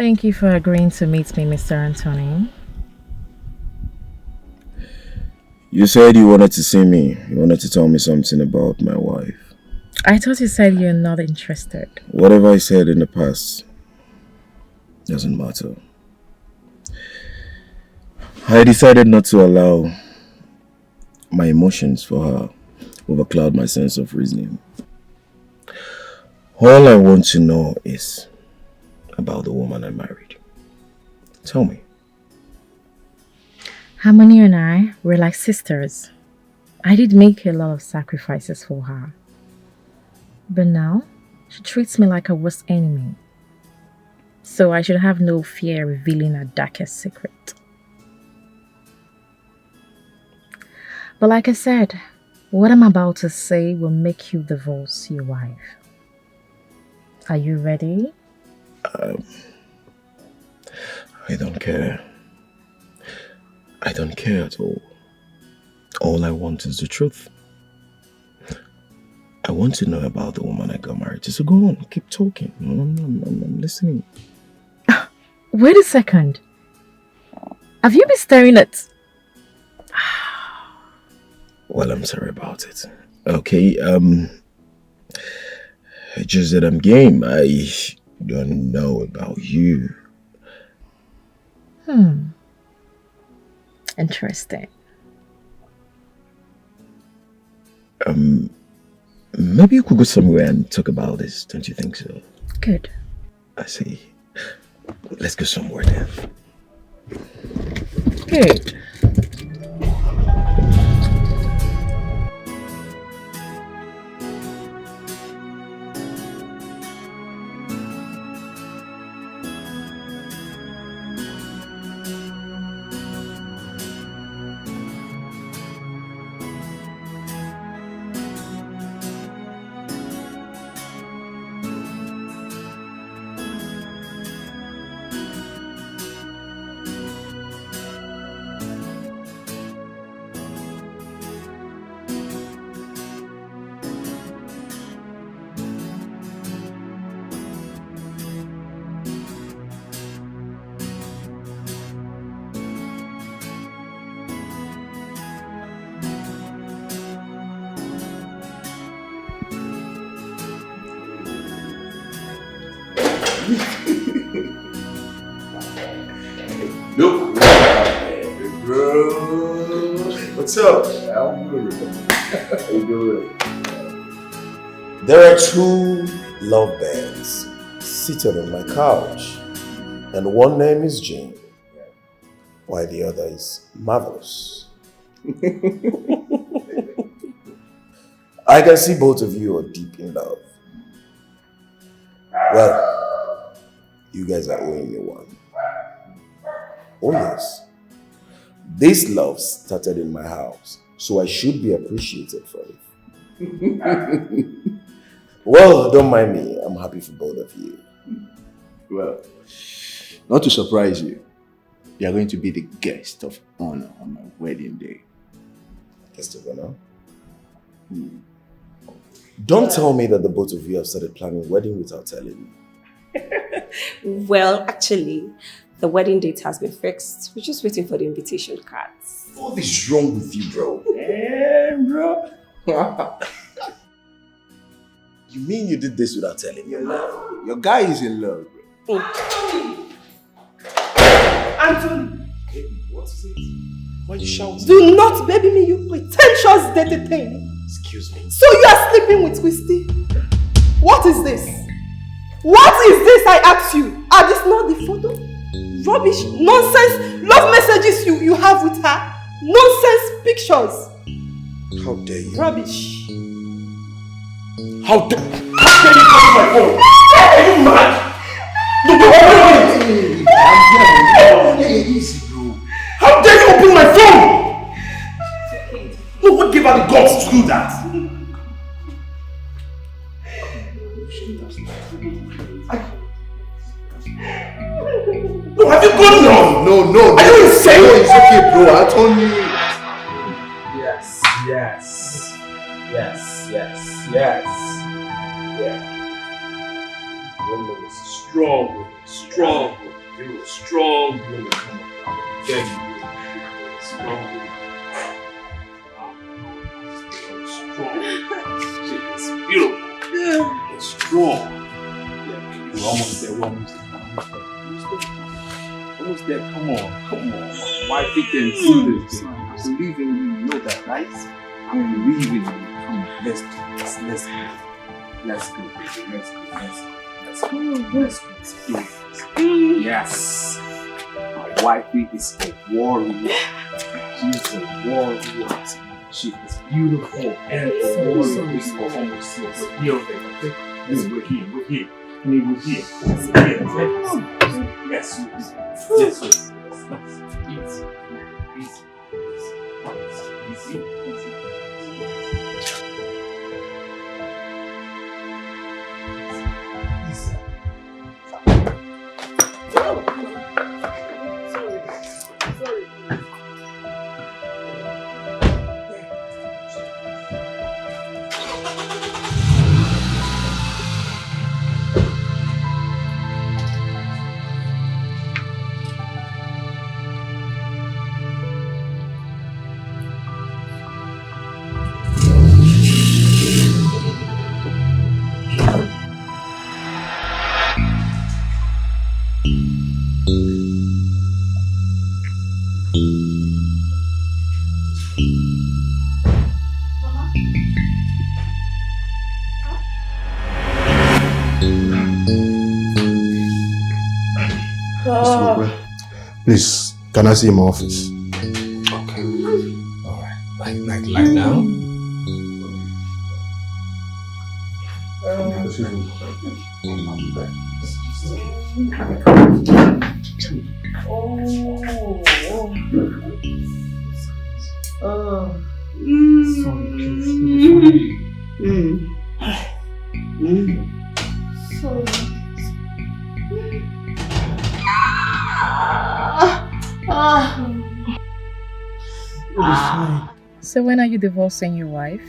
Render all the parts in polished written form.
Thank you for agreeing to meet me, Mr. Anthony. You said you wanted to see me. You wanted to tell me something about my wife. I thought you said you're not interested. Whatever I said in the past doesn't matter. I decided not to allow my emotions for her overcloud my sense of reasoning. All I want to know is about the woman I married. Tell me. Harmony and I were like sisters. I did make a lot of sacrifices for her. But now, she treats me like her worst enemy. So I should have no fear revealing her darkest secret. But like I said, what I'm about to say will make you divorce your wife. Are you ready? I don't care. I don't care at all. All I want is the truth. I want to know about the woman I got married to. So go on, keep talking. I'm listening. Wait a second. Have you been staring at... Well, I'm sorry about it. Okay, just that I'm game. I don't know about you. Interesting. Maybe you could go somewhere and talk about this, don't you think so? Good. I see. Let's go somewhere then. Good. Look, bro. What's up? I'm good. How you doing? There are two lovebirds seated on my couch, and one name is Jane, while the other is Marvelous. I can see both of you are deep in love. Well, you guys are owing me one. Oh yes, this love started in my house, so I should be appreciated for it. Well, don't mind me, I'm happy for both of you. Well, not to surprise you, you are going to be the guest of honor on my wedding day. Guest of honor? Don't tell me that the both of you have started planning wedding without telling me. Well, actually, the wedding date has been fixed. We're just waiting for the invitation cards. What is wrong with you, bro? Yeah, bro. You mean you did this without telling me? Your guy is in love, bro. Anthony! Hey, what is it? Why are you shouting? Do not baby me, you pretentious dirty thing! Excuse me. So you are sleeping with Twisty? What is this? What is this, I ask you? Are this not the photo? Rubbish, nonsense, love messages you have with her. Nonsense pictures. How dare you? Rubbish. How dare you call my phone? Are you mad? Easy, bro. How dare you open my phone? No, what gave her the guts to do that? No, have you gone now? No. Are you insane? No, it's okay, bro. I told you. Yes. Yeah. Strong, strong. You're a strong woman. Come on, I beg you. Strong woman. Strong. She is beautiful. It's strong. Yeah, baby. We're almost there. We're almost there. Almost there. Come on. Come on. Why we can see this? I believe in you. You know that, right? I believe in you. Come on. Let's do this. Let's go. Let's go, baby. Let's go. Let's go. Let's go. Let's go. Let's do this. Yes. My wifey is a warrior. She's a warrior. She is beautiful and a warrior. We're almost here. We're here, baby. We're here. We're here. I mean, we're here. We're here. Yes, yes. Yes, yes. Easy. Easy. Easy. Please, can I see my office? Okay. Alright. Like now? So when are you divorcing your wife?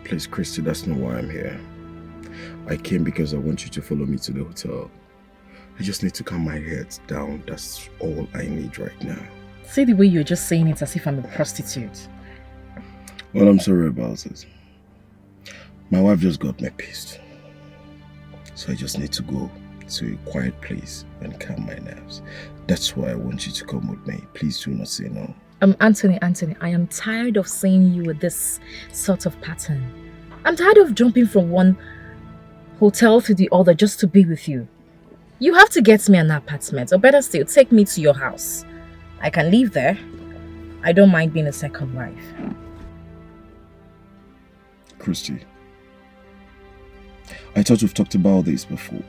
Please, Christy, that's not why I'm here. I came because I want you to follow me to the hotel. I just need to calm my head down. That's all I need right now. See the way you're just saying it as if I'm a prostitute. Well, I'm sorry about it. My wife just got me pissed. So I just need to go to a quiet place and calm my nerves. That's why I want you to come with me. Please do not say no. Anthony, I am tired of seeing you with this sort of pattern. I'm tired of jumping from one hotel to the other just to be with you. You have to get me an apartment, or better still, take me to your house. I can live there. I don't mind being a second wife. Christy, I thought we've talked about this before.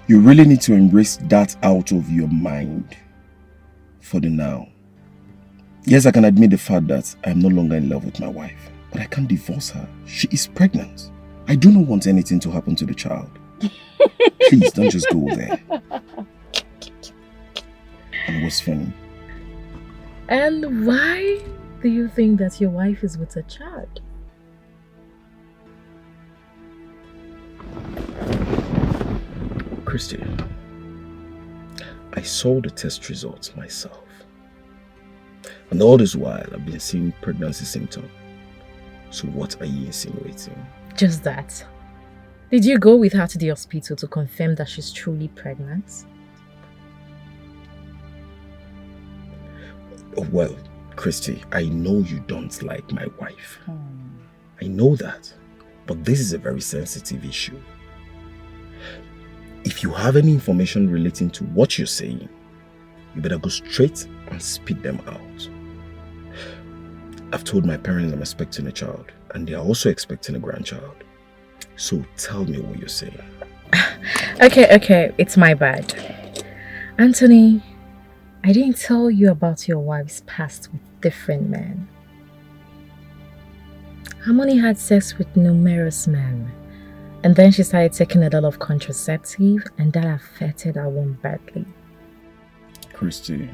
You really need to embrace that out of your mind for the now. Yes, I can admit the fact that I'm no longer in love with my wife, but I can't divorce her. She is pregnant. I do not want anything to happen to the child. Please, don't just go there. And what's funny? And why do you think that your wife is with a child? Christy, I saw the test results myself. And all this while, I've been seeing pregnancy symptoms. So what are you insinuating? Just that. Did you go with her to the hospital to confirm that she's truly pregnant? Well, Christy, I know you don't like my wife. I know that. But this is a very sensitive issue. If you have any information relating to what you're saying, you better go straight and spit them out. I've told my parents I'm expecting a child, and they are also expecting a grandchild. So tell me what you're saying. Okay, it's my bad. Anthony, I didn't tell you about your wife's past with different men. Harmony had sex with numerous men, and then she started taking a lot of contraceptive, and that affected her womb badly. Christy,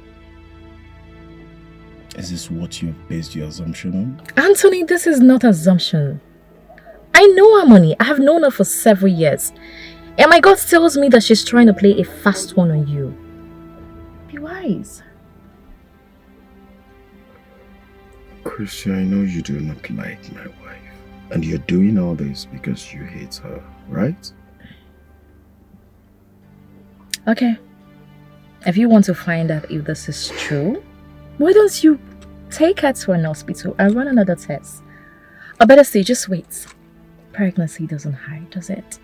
is this what you've based your assumption on? Anthony, this is not assumption. I know Harmony. I have known her for several years. And my gut tells me that she's trying to play a fast one on you. Be wise. Chrissy, I know you do not like my wife. And you're doing all this because you hate her, right? Okay. If you want to find out if this is true, why don't you take her to an hospital and run another test? Or better say, just wait. Pregnancy doesn't hide, does it?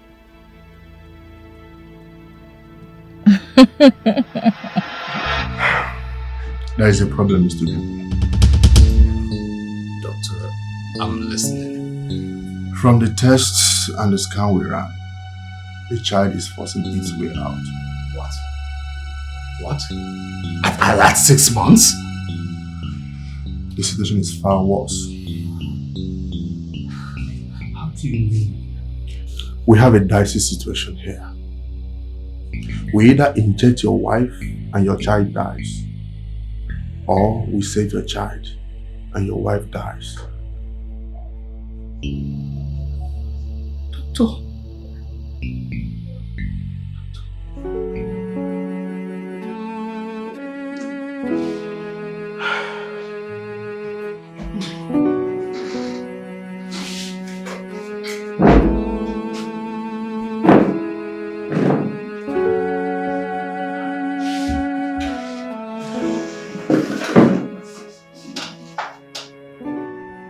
There is a problem, Mr. Dubu. Doctor, I'm listening. From the tests and the scan we ran, the child is forcing its way out. What? What? At 6 months? The situation is far worse. How do you mean? We have a dicey situation here. We either inject your wife and your child dies, or we save your child and your wife dies. Doctor.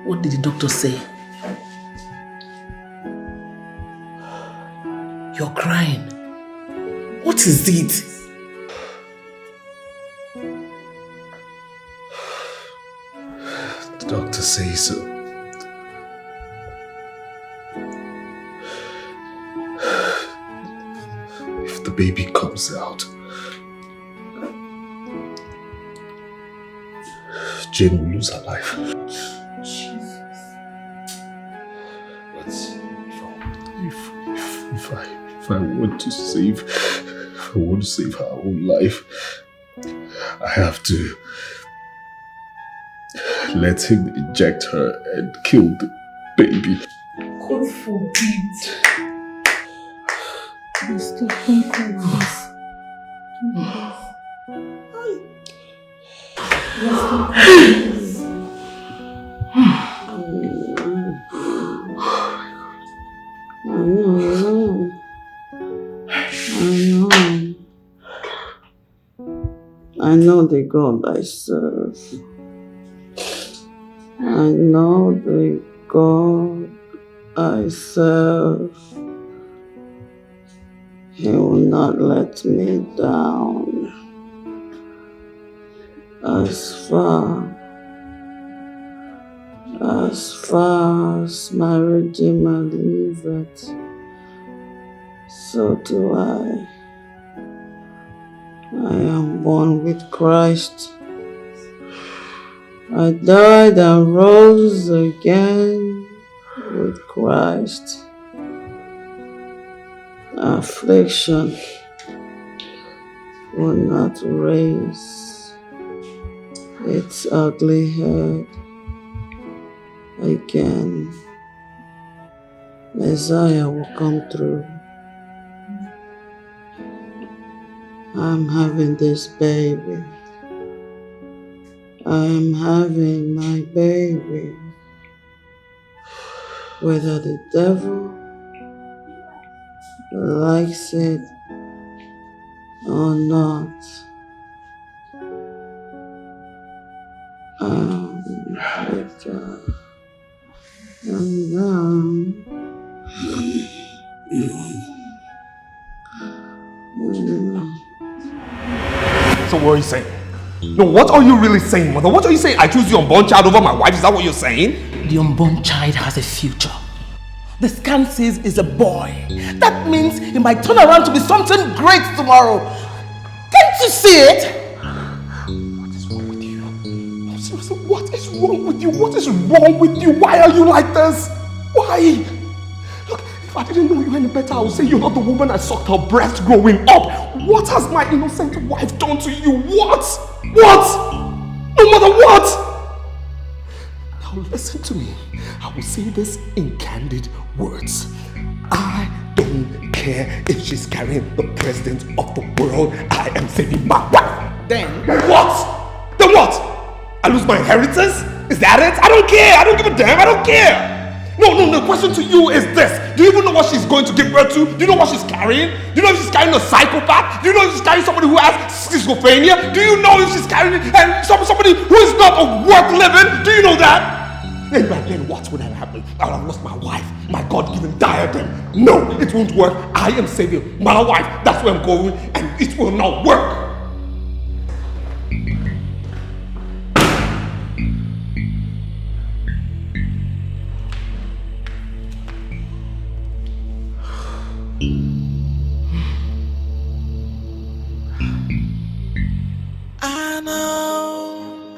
What did the doctor say? You're crying. What is it? The doctor says so. If the baby comes out, Jane will lose her life. If I want to save her own life, I have to let him inject her and kill the baby. God forbid. Stop, don't cry, please. Let's stop crying, please. I know the God I serve. I know the God I serve. He will not let me down. As far as my Redeemer liveth, so do I. I am born with Christ. I died and rose again with Christ. Affliction will not raise its ugly head again. Messiah will come through. I'm having this baby. I'm having my baby. Whether the devil likes it or not. So what are you saying? No, what are you really saying, mother? What are you saying? I choose the unborn child over my wife? Is that what you're saying? The unborn child has a future. The scan says it's a boy. That means he might turn around to be something great tomorrow. Can't you see it? What is wrong with you? Seriously, what is wrong with you? What is wrong with you? Why are you like this? Why? Look, if I didn't know you any better, I would say you're not the woman I sucked her breast growing up. What has my innocent wife done to you? What? What? No matter what? Now listen to me. I will say this in candid words. I don't care if she's carrying the president of the world. I am saving my wife. Then What? Then what? I lose my inheritance? Is that it? I don't care. I don't give a damn. I don't care. No. The question to you is this. Do you even know what she's going to give birth to? Do you know what she's carrying? Do you know if she's carrying a psychopath? Do you know if she's carrying somebody who has schizophrenia? Do you know if she's carrying somebody who is not worth living? Do you know that? And then what would have happened? I would have lost my wife, my God-given diadem. No, it won't work. I am saving my wife. That's where I'm going, and it will not work. I know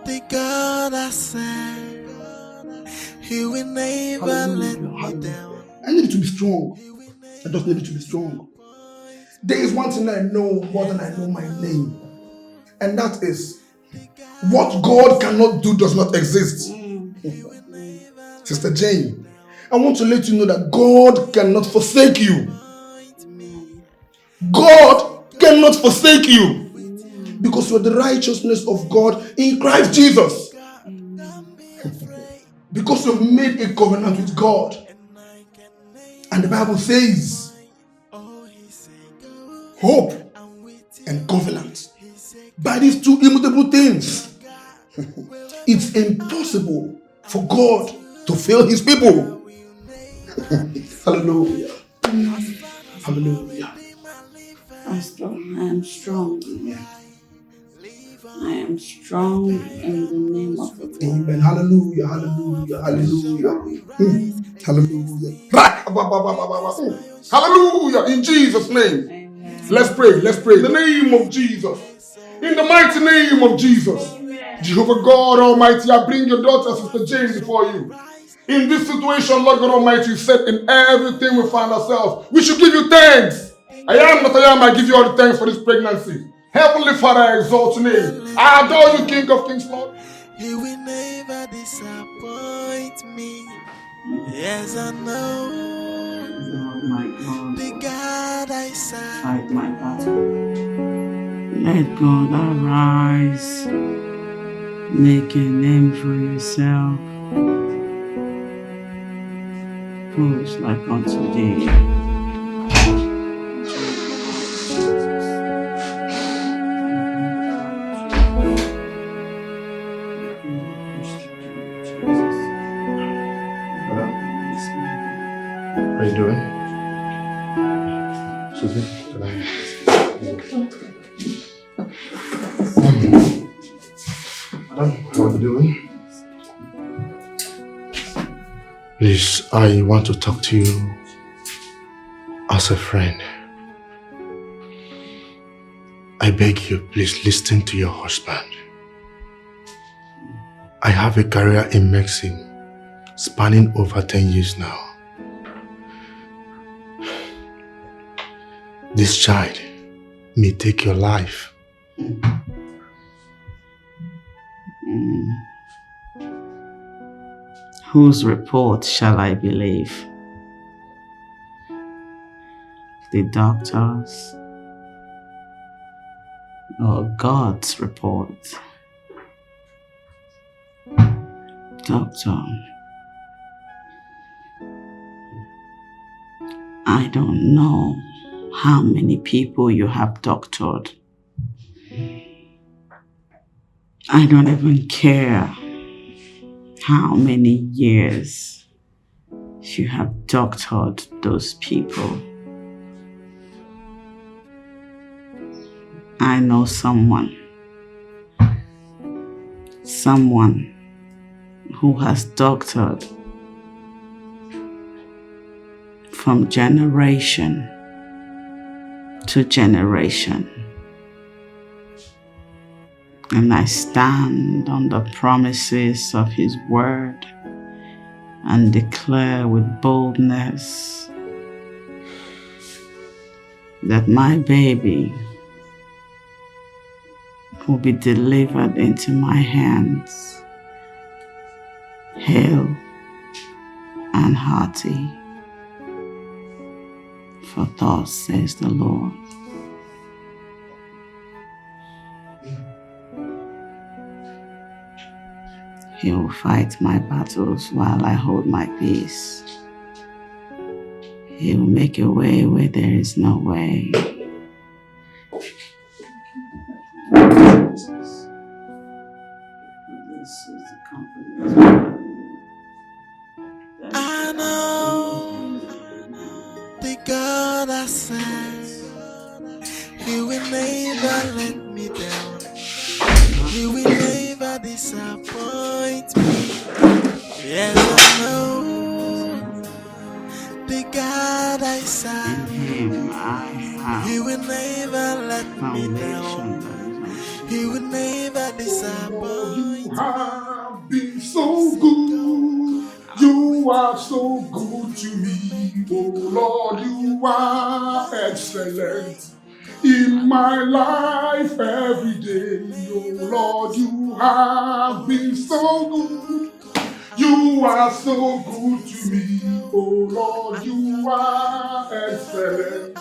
the God I serve, He will never let me down. I need to be strong. I just need to be strong. There is one thing I know more than I know my name. And that is, what God cannot do does not exist. Sister Jane, I want to let you know that God cannot forsake you. God cannot forsake you. Because you are the righteousness of God in Christ Jesus. Because you have made a covenant with God. And the Bible says, hope and covenant. By these two immutable things, it's impossible for God to fail his people. Hallelujah. Hallelujah. Pastor, I am strong. I am strong in the name of the Lord. Amen. Hallelujah. Hallelujah. Hallelujah. Hallelujah. Hallelujah. In Jesus' name. Amen. Let's pray. Let's pray. In the name of Jesus. In the mighty name of Jesus. Amen. Jehovah God Almighty, I bring your daughter, Sister Jane, before you. In this situation, Lord God Almighty, you said in everything we find ourselves, we should give you thanks. I am that I am. I give you all the thanks for this pregnancy. Heavenly Father, I exalt your name. I adore you, King of Kings, Lord. He will never disappoint me. Yes, I know. My God. The God I serve. Fight my battle. Let God arise. Make a name for yourself. Who's like unto thee? How are you doing? Susie, can I? Madam, how are you doing? Please, I want to talk to you as a friend. I beg you, please listen to your husband. I have a career in medicine spanning over 10 years now. This child may take your life. Whose report shall I believe? The doctor's or God's report? Doctor, I don't know how many people you have doctored. I don't even care how many years you have doctored those people. I know someone who has doctored from generation to generation. And I stand on the promises of His word and declare with boldness that my baby will be delivered into my hands, hale and hearty. For thus says the Lord. He will fight my battles while I hold my peace. He will make a way where there is no way. I know the God I serve, He will never let me down. He will never disappoint me. Yes, I know the God I serve, He will never let me down. He will never disappoint me. You have been so good. You are so good to me. Oh Lord, you are excellent in my life every day. Oh Lord, you have been so good. You are so good to me. Oh Lord, you are excellent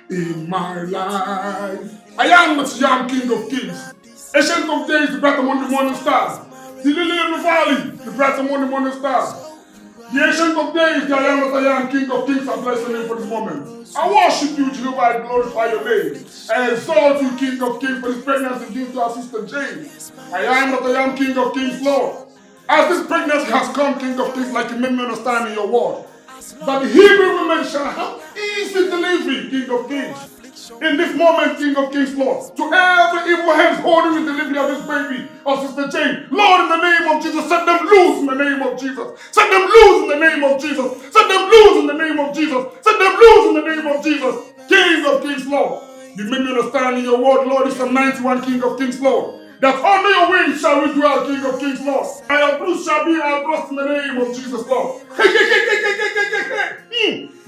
in my life. I am the young King of Kings. Ancient of days, the bright among the morning stars. The lily in the valley, the bright among the morning stars. The ancient of days, the I am that I am, King of Kings, I bless your name for this moment. I worship you, Jehovah, I glorify your name. I exalt you, King of Kings, for this pregnancy due to our sister Jane. I am that I am, King of Kings, Lord. As this pregnancy has come, King of Kings, like you made me understand in your word, that the Hebrew women shall have easy delivery, King of Kings. In this moment, King of Kings, Lord, to every evil hands holding the delivery of this baby, of Sister Jane, Lord, in the name of Jesus, set them loose in the name of Jesus. Set them loose in the name of Jesus. Set them loose in the name of Jesus. Set them loose in the name of Jesus. King of Kings, Lord. You made me understand in your word, Lord, in Psalm 91, King of Kings, Lord, that under your wings shall we dwell, King of Kings, Lord. And your bruise shall be our trust in the name of Jesus, Lord.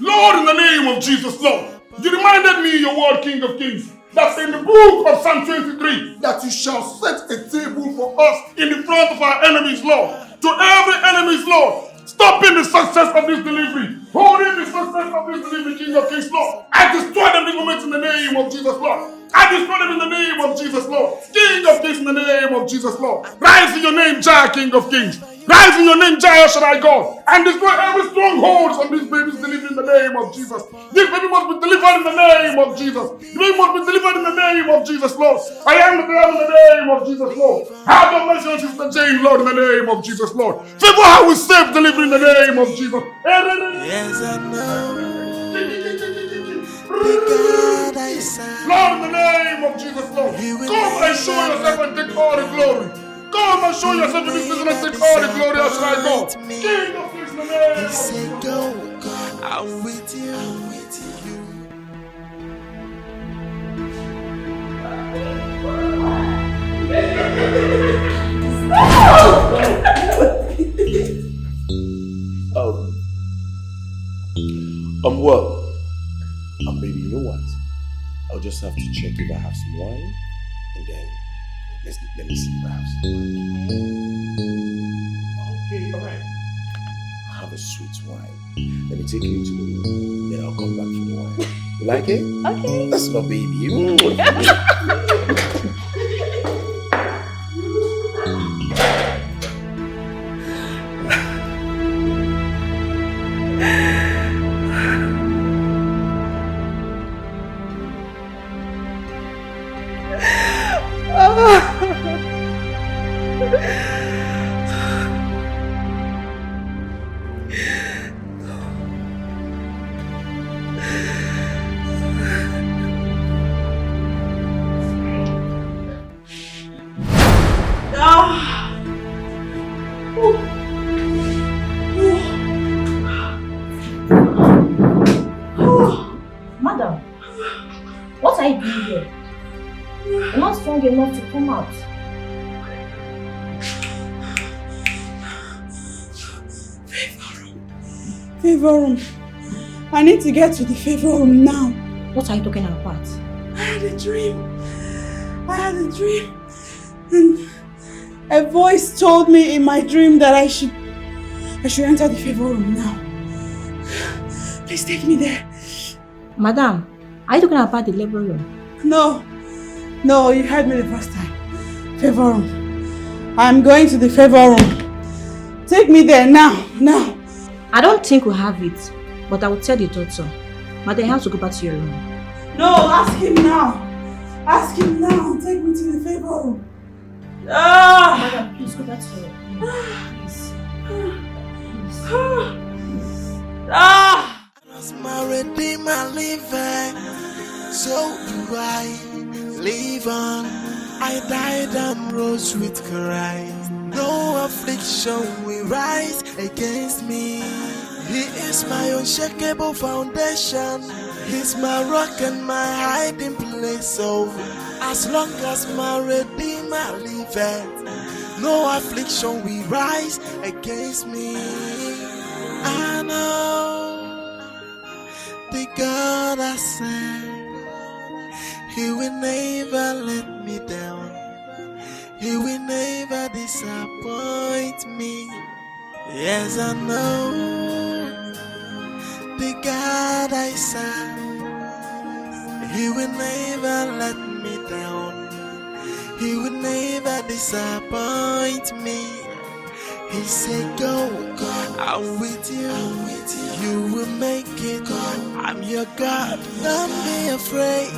Lord, in the name of Jesus, Lord. You reminded me in your word, King of Kings, that in the book of Psalm 23, that you shall set a table for us in the front of our enemies, Lord. To every enemy's, Lord, stopping the success of this delivery, holding the success of this delivery, King of Kings, Lord. I destroy them this moment in the name of Jesus, Lord. I destroy them in the name of Jesus, Lord. King of Kings, in the name of Jesus, Lord. Rise in your name, Jah, King of Kings. Rise in your name, Jah, Shaddai God, and destroy every stronghold on this baby's delivery in the name of Jesus. This baby must be delivered in the name of Jesus. The baby must be delivered in the name of Jesus, Lord. I am the devil in the name of Jesus, Lord. Have your mercy on Sister Jane, Lord, in the name of Jesus, Lord. Favor her with safe delivery in the name of Jesus. Yes, I know the God I serve, Lord, in the name of Jesus, Lord. Come and show yourself and take all the glory. Come and show yourself in this season and take all the glory as I go. King of Kings, in the name of Jesus. Go, I'm with you, I'm with you. Well, baby, you know what? I'll just have to check if I have some wine, and then let me see if I have some wine. Okay, all right. Have a sweet wine. Let me take you into the room, then I'll come back for the wine. You like it? Okay. That's my baby. Madam, what are you doing here? You're not strong enough to come out. Favor room. I need to get to the favor room now. What are you talking about? I had a dream. And a voice told me in my dream that I should enter the favor room now. Please take me there. Madam, are you talking about the labor room? No. No, you heard me the first time. Favor room. I'm going to the favor room. Take me there now. Now. I don't think we'll have it, but I will tell the doctor. Madam, you have to go back to your room. No, ask him now. Ask him now. Take me to the favor room. Madam, please go back to your room. Please. As my redeemer living, so do I live on. I died and rose with Christ. No affliction will rise against me. He is my unshakable foundation. He's my rock and my hiding place. So as long as my redeemer liveth, no affliction will rise against me. I know the God I serve, He will never let me down. He will never disappoint me. Yes, I know the God I serve, He will never let me down. He will never disappoint me. He said, go, I'm with you. You will make it. I'm your God. Don't be afraid.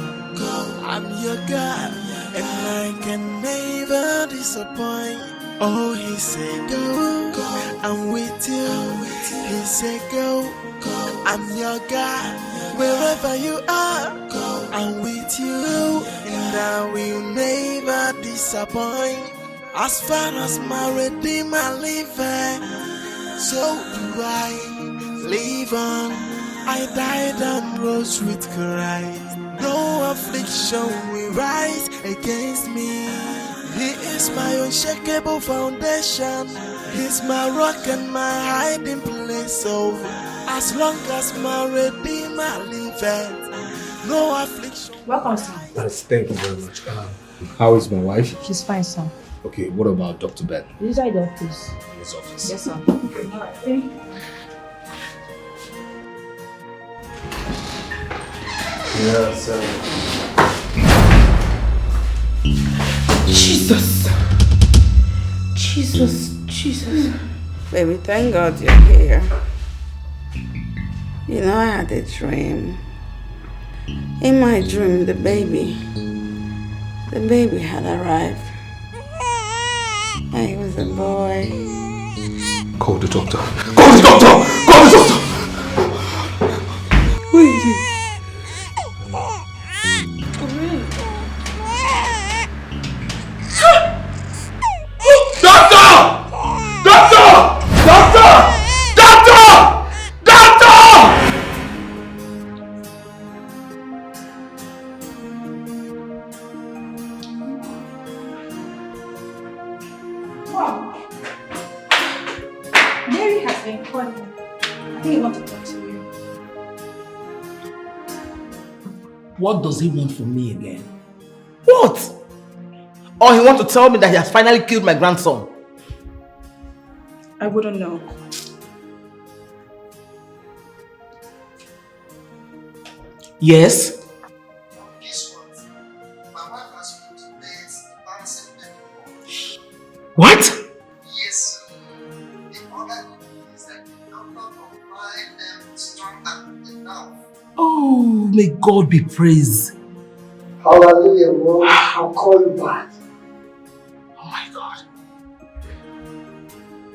I'm your God, and I can never disappoint. Oh, He said, go, I'm with you. He said, go, I'm your God. Wherever you are, I'm with you, and I will never disappoint. As far as my Redeemer liveth, so do I live on. I died and rose with Christ. No affliction will rise against me. He is my unshakable foundation. He's my rock and my hiding place. So as long as my Redeemer liveth, no affliction. Welcome, sir. Thank you very much. How is my wife? She's fine, sir. Okay, what about Dr. Ben? Inside the office. In his office. Yes, sir. Okay. Alright, thank you. Yes, sir. Jesus. Baby, thank God you're here. You know, I had a dream. In my dream, the baby had arrived. And he was a boy. Call the doctor. Call the doctor! Call the doctor! Who is it? Doctor! Doctor! Doctor! Doctor! Doctor! Wow. Mary has been calling. I think he wants to talk to you. What does he want from me again? What? Or he wants to tell me that he has finally killed my grandson? I wouldn't know. Yes? Guess what? My wife has put to bed bouncing baby. What? Yes, sir. The other good is that the doctor confirmed them strong and enough. Oh, may God be praised. Hallelujah, bro. I'll call you back. Oh my God.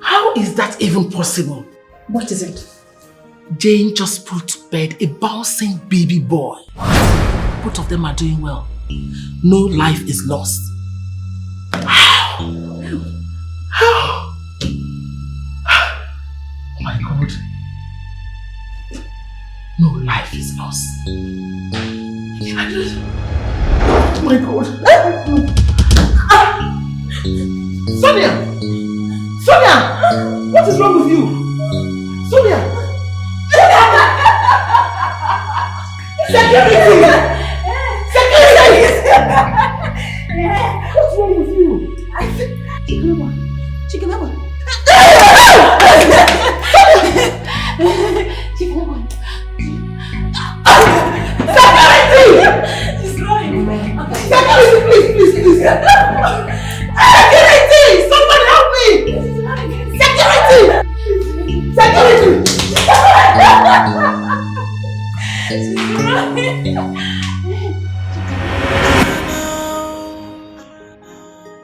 How is that even possible? What is it? Jane just put to bed a bouncing baby boy. Both of them are doing well. No life is lost. How? How? Oh my God. No life is lost. Oh my God. Sonia! Sonia! What is wrong with you? Sonia! Security! Security! What's wrong with you? Chicken Abba.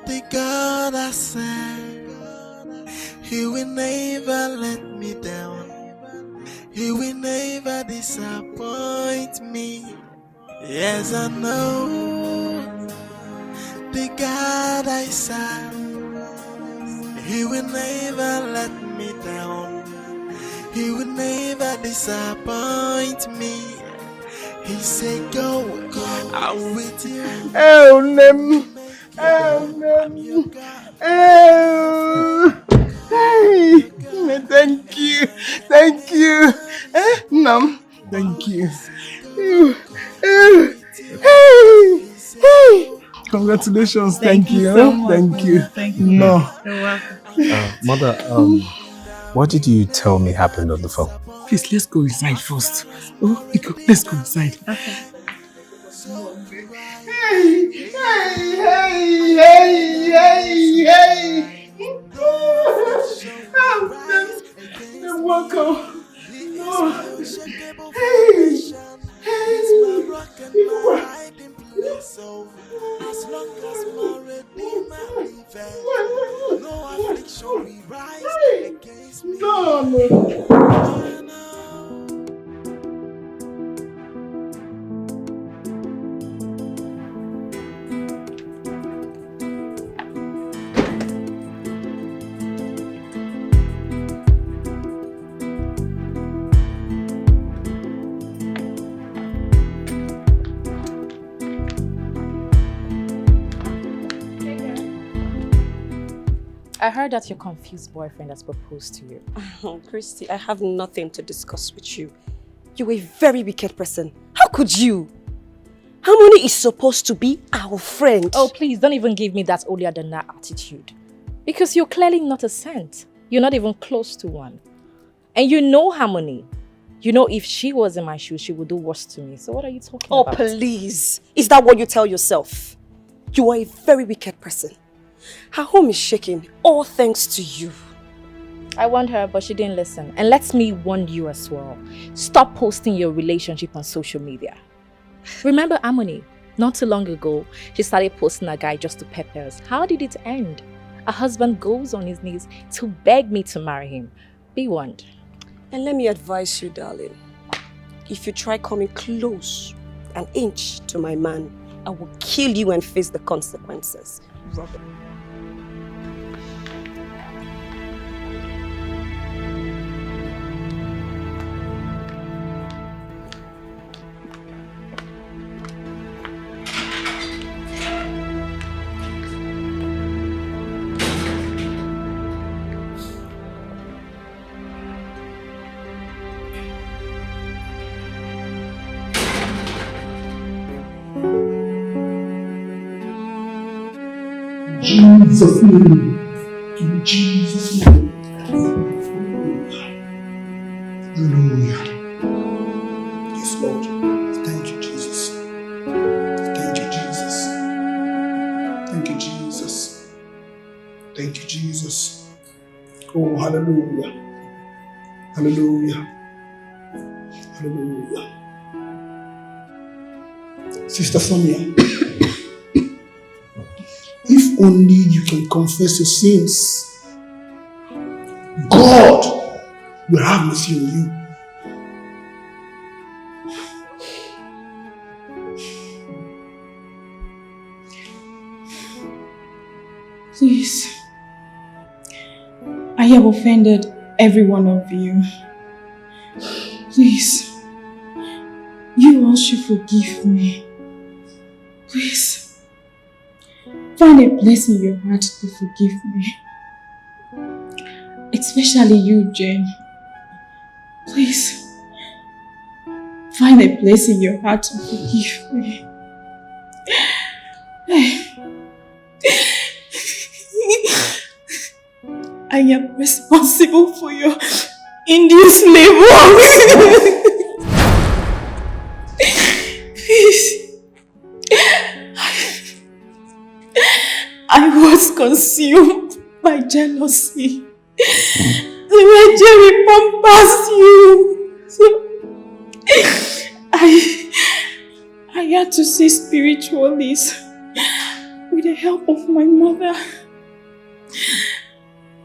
The God I serve, He will never let me down. He will never disappoint me. Yes, I know the God I serve, He will never let me down. He will never disappoint me. He said, go, I'm with you. Oh, Nem. Oh, Nem. Oh. Hey. Thank you. Thank you. Nam. Thank you. Hey. Congratulations. Thank you. So much. Thank you. Thank you. No. You're welcome. Mother, what did you tell me happened on the phone? Please, let's go inside first. Oh, let's go inside. Okay. Hey, hey. You're welcome. No. Hey. As long as my Redeemer liveth, no affliction will rise against me. No. I heard that your confused boyfriend has proposed to you. Christy, I have nothing to discuss with you. You're a very wicked person. How could you? Harmony is supposed to be our friend. Oh, please, don't even give me that holier than thou attitude. Because you're clearly not a saint. You're not even close to one. And you know Harmony. You know if she was in my shoes, she would do worse to me. So what are you talking about? Oh, please. Is that what you tell yourself? You are a very wicked person. Her home is shaking, all thanks to you. I warned her, but she didn't listen. And let me warn you as well. Stop posting your relationship on social media. Remember Harmony? Not too long ago, she started posting a guy just to pepper us. How did it end? Her husband goes on his knees to beg me to marry him. Be warned. And let me advise you, darling. If you try coming close, an inch to my man, I will kill you and face the consequences. Robert. Jesus' name. In Jesus' name. Hallelujah. Yes, Lord. Thank you, Jesus. Thank you, Jesus. Thank you, Jesus. Thank you, Jesus. Oh, hallelujah. Hallelujah. Hallelujah. Sister Sonia, if only you can confess your sins, God will have mercy on you. Please, I have offended every one of you. Please, you all should forgive me. Please, find a place in your heart to forgive me. Especially you, Jane. Please, find a place in your heart to forgive me. I am responsible for your induced labor. Please. I was consumed by jealousy. The way Jerry pampas you. So had to see spiritualists with the help of my mother.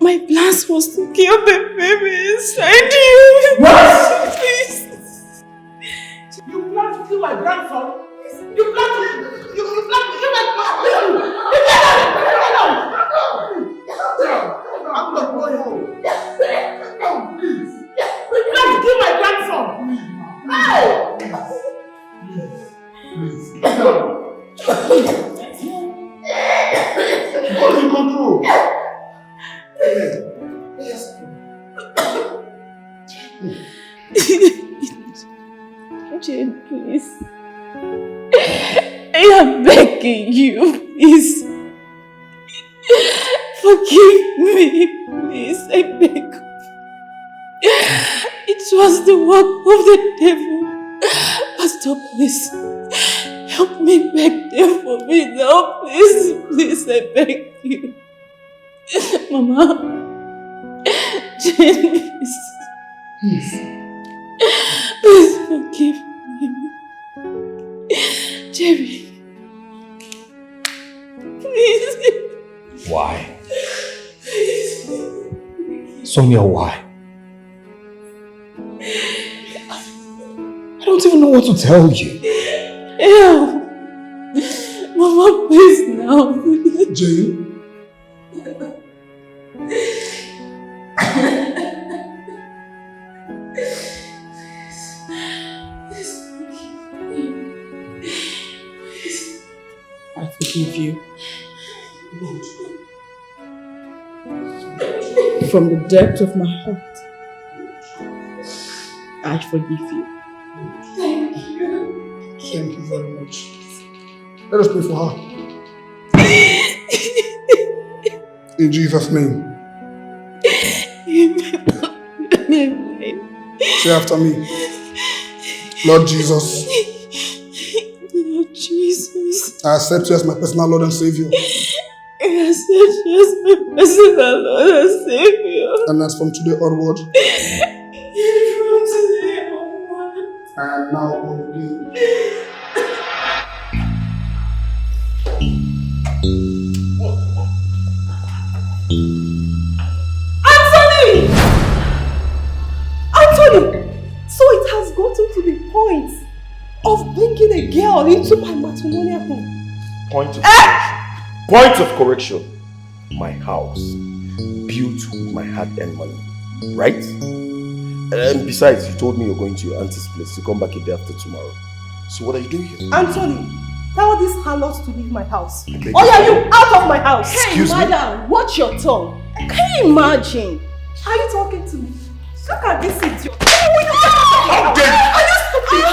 My plan was to kill the baby inside you. What? Please. You plan to kill my grandson? You plan to kill my I'm not going home. Oh, please. You plan to kill my grandson? Hey! Please. What in control? Jane, please. I am begging you, please. Forgive me, please. I beg. It was the work of the devil. Pastor, please. Help me beg them for me now, please. Please, I beg you. Mama. Jane, please. Please forgive me. Jerry. Please. Why? Sonia, why? I don't even know what to tell you. Help. Mama, please now. Jane? I forgive you. From the depth of my heart, I forgive you. Thank you. Thank you very much. Let us pray for her. In Jesus' name. Say after me. Lord Jesus. Lord Jesus. I accept you as my personal Lord and Savior. I accept you as my personal Lord and Savior. And as from today onward, From today onward, I am now born again. Anthony! Anthony! So it has gotten to the point of bringing a girl into my matrimonial home. Point of correction. My house, built with my hard-earned money, right? And besides, you told me you're going to your auntie's place to come back a day after tomorrow. So what are you doing here? Anthony, tell this harlot to leave my house. Or are you out of my house? Excuse me? Madam, watch your tongue. Can you imagine? Are you talking to me? Look at this idiot. How dare you? Are you stupid?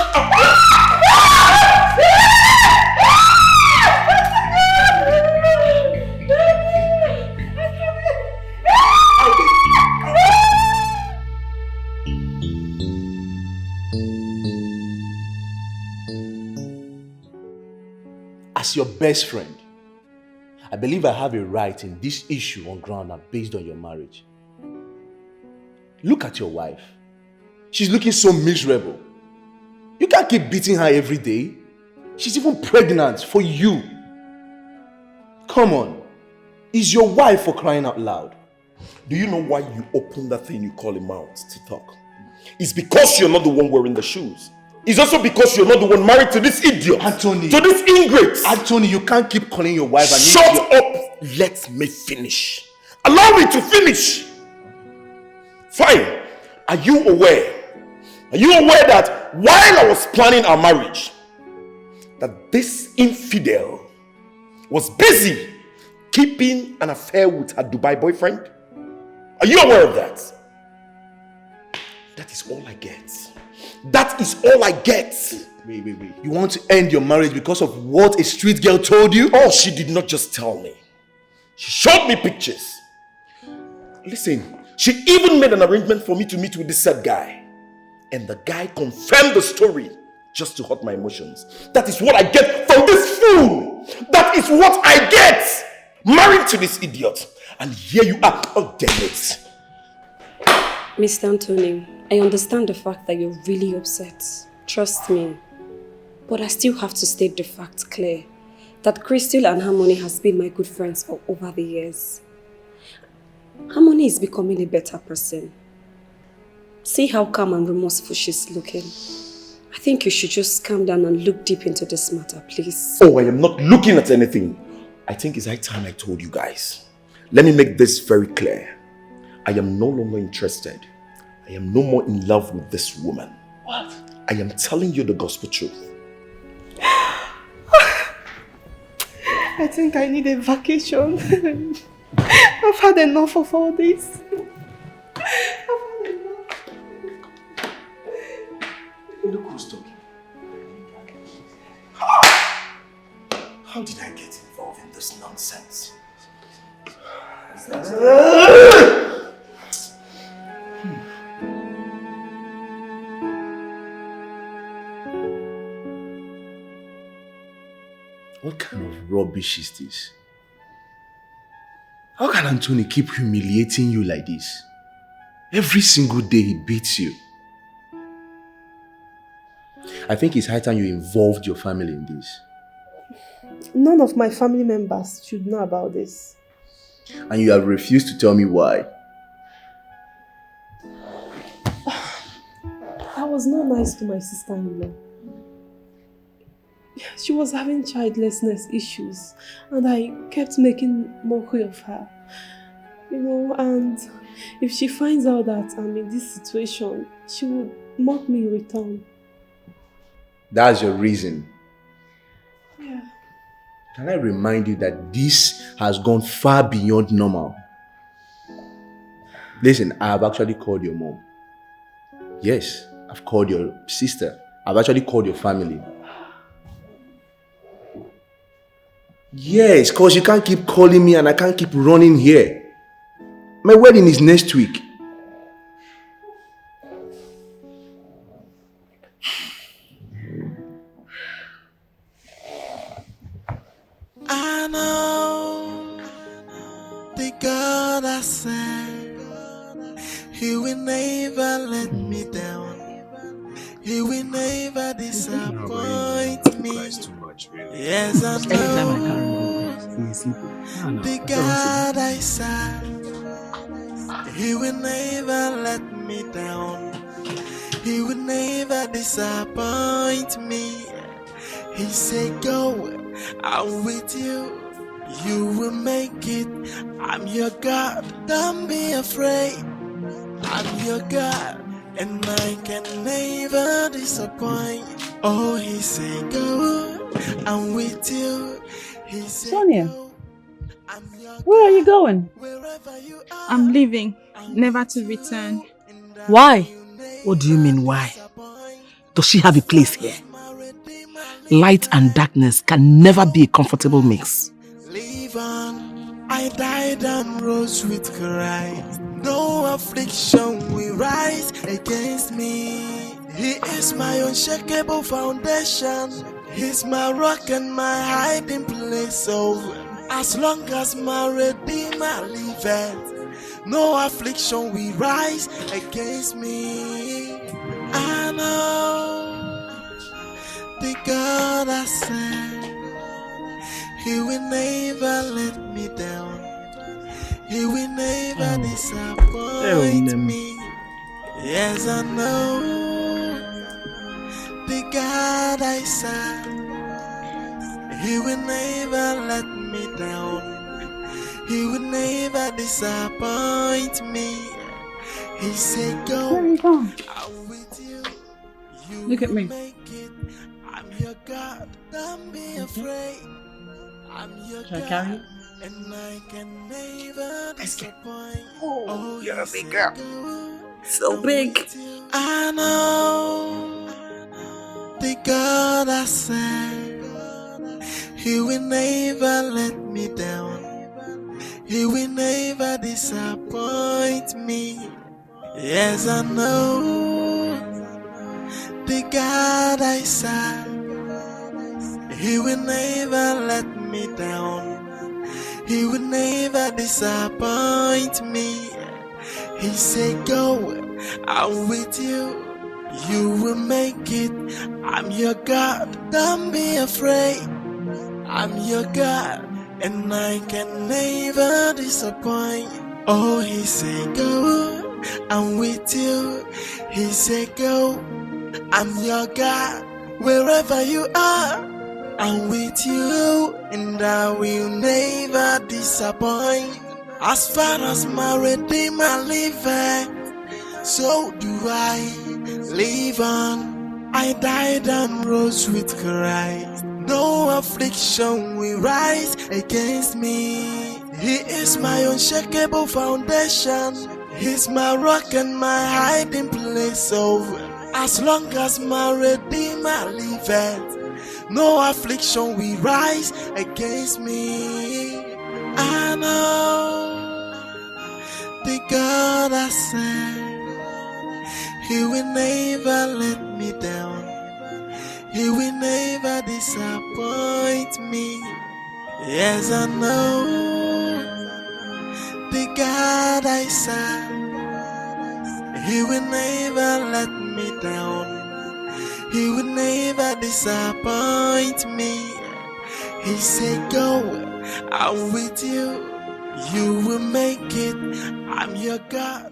As your best friend, I believe I have a right in this issue on ground and based on your marriage. Look at your wife. She's looking so miserable. You can't keep beating her every day. She's even pregnant for you. Come on. Is your wife for crying out loud? Do you know why you open that thing you call a mouth to talk? It's because you're not the one wearing the shoes. It's also because you're not the one married to this idiot. Anthony. To this ingrate. Anthony, you can't keep calling your wife and Shut up! Let me finish. Allow me to finish. Fine. Are you aware? Are you aware that while I was planning our marriage, that this infidel was busy keeping an affair with her Dubai boyfriend? Are you aware of that? That is all I get. That is all I get. Wait. You want to end your marriage because of what a street girl told you? Oh, she did not just tell me. She showed me pictures. Listen, she even made an arrangement for me to meet with this said guy. And the guy confirmed the story just to hurt my emotions. That is what I get from this fool. That is what I get. Married to this idiot. And here you are. Oh, damn it. Mr. Anthony, I understand the fact that you're really upset. Trust me. But I still have to state the fact clear that Crystal and Harmony has been my good friends for over the years. Harmony is becoming a better person. See how calm and remorseful she's looking. I think you should just calm down and look deep into this matter, please. Oh, I am not looking at anything. I think it's high time I told you guys. Let me make this very clear. I am no longer interested. I am no more in love with this woman. What? I am telling you the gospel truth. I think I need a vacation. I've had enough of all this. Look who's talking. How did I get involved in this nonsense? What kind of rubbish is this? How can Anthony keep humiliating you like this? Every single day he beats you. I think it's high time you involved your family in this. None of my family members should know about this. And you have refused to tell me why. I was not nice to my sister-in-law. She was having childlessness issues and I kept making mockery of her. You know, and if she finds out that I'm in this situation, she would mock me in return. That's your reason. Yeah. Can I remind you that this has gone far beyond normal? Listen, I have actually called your mom. Yes, I've called your sister. I've actually called your family. Yes, because you can't keep calling me and I can't keep running here. My wedding is next week. I know the God I serve, He will never let me down. He will never disappoint me. Yes, I know the God I serve, He will never let me down. He will never disappoint me. He said, go, I'm with you. You will make it. I'm your God. Don't be afraid. I'm your God, and I can never disappoint. Oh, he said, go, I'm with you. He said, Sonia, where are you going? I'm leaving, never to return. Why? What do you mean, why? Does she have a place here? Light and darkness can never be a comfortable mix. Live on. I died and rose with Christ. No affliction will rise against me. He is my unshakable foundation. He's my rock and my hiding place. So as long as my Redeemer liveth, no affliction will rise against me. I know the God I serve, He will never let me down. He will never disappoint me. Yes, I know the God I serve, He will never let me down. He will never disappoint me. He said, go. Where are you going? I'm with you. Look at me. I'm your God. Don't be afraid. I'm your Shall I God. carry you? And I can never disappoint. Oh, you're a big girl. So big. I know the God I serve, He will never let me down. He will never disappoint me. Yes, I know the God I serve, He will never let me down. He will never disappoint me. He said, go, I'm with you. You will make it. I'm your God. Don't be afraid, I'm your God, and I can never disappoint. Oh, he said go, I'm with you. He said go, I'm your God. Wherever you are, I'm with you, and I will never disappoint. As far as my Redeemer liveth, so do I live on. I died and rose with Christ. No affliction will rise against me. He is my unshakable foundation. He's my rock and my hiding place. So as long as my Redeemer liveth, no affliction will rise against me. I know the God I serve, He will never let me down. He will never disappoint me. Yes, I know the God I serve, He will never let me down. He will never disappoint me. He said go, I'm with you. You will make it. I'm your God.